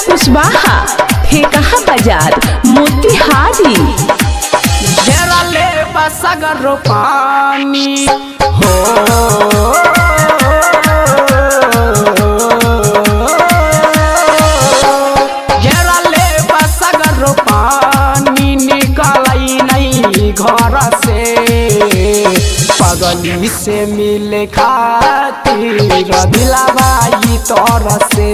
कुशवाहा ठेकहा बाजार मोतिहारी। घेरा ले बसगर पानी हो घेरा ले बसगर पानी निकलई नहीं घर से पगली से मिले खातिर दिलवाई तोर से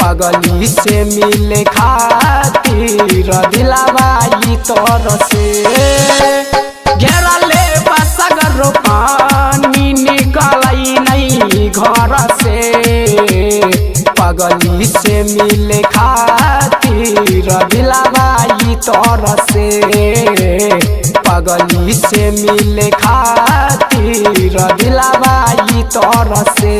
पगली से मिले खातिर दिलवाई तोर से घेरा ले बसगर पानी निकलई नहीं घर से पगली से मिले खातिर दिलवाई तोर से पगली से मिले खातिर दिलवाई तोर से।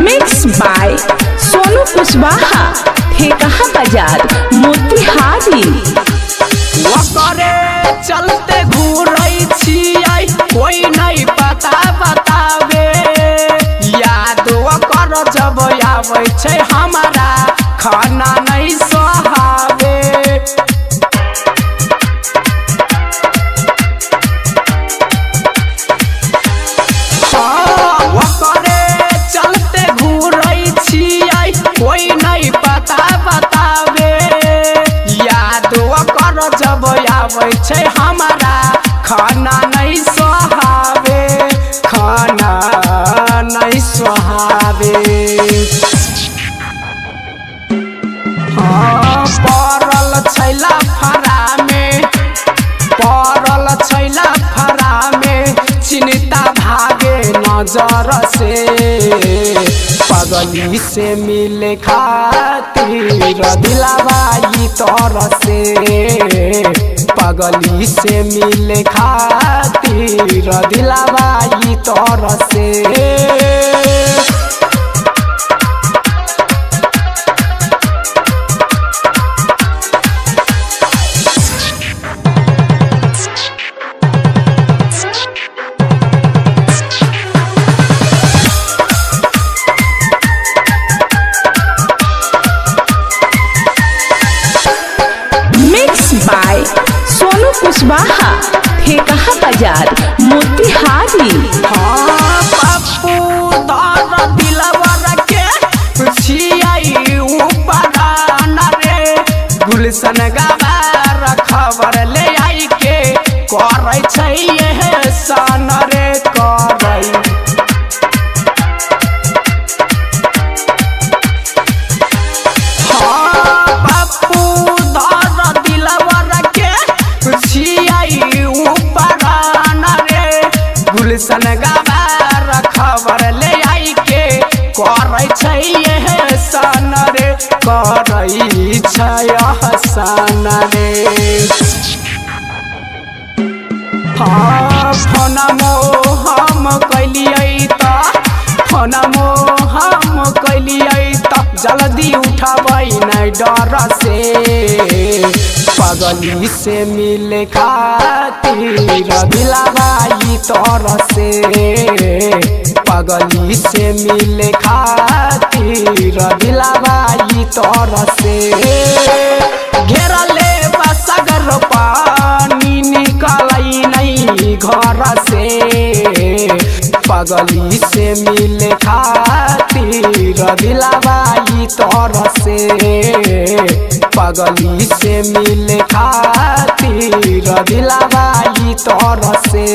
मिक्स बाय सोनू कुशवाहा ठेकहा बाजार मोतिहारी। ओकरे चलते घूरई छियै कोई नहीं पता बतावे याद ओकर जब आवे छै हमारा खाना नहीं सोहावे कोई नहीं पता बतावे याद ओकर जब आवे छै हमारा खाना नहीं सोहावे खाना नहीं सोहावे। हाँ पड़ल छैला फरा में पड़ल छैला फरा में चिंता भागे नजर से पगली से मिले खातिर दिलवाई तोर से पगली से मिले खातिर दिलवाई तोर से। बाय सोनू कुशवाहा ठेकहा बाजार मोतिहारी। हाँ पप्पू दर दिलवर के छियै ऊपर न रे गुलशन गवार खबर ले आई के करै छै एहसान रे करै गुलशन गवार खबर ले आई के करै छै एहसान रे करै छै एहसान रे। हाँ फोनमो हम कैलियै त फोनमो हम कैलियै त जल्दी उठबै नहीं डर से पगली से मिले खातिर दिलवाई तोर से पगली से मिले खातिर दिलवाई तोर से घेरा ले बसगर पानी निकलई नहीं घर से पगली से मिले खातिर दिलवाई तोर से पगली से मिले खातिर दिलवाई तोर से।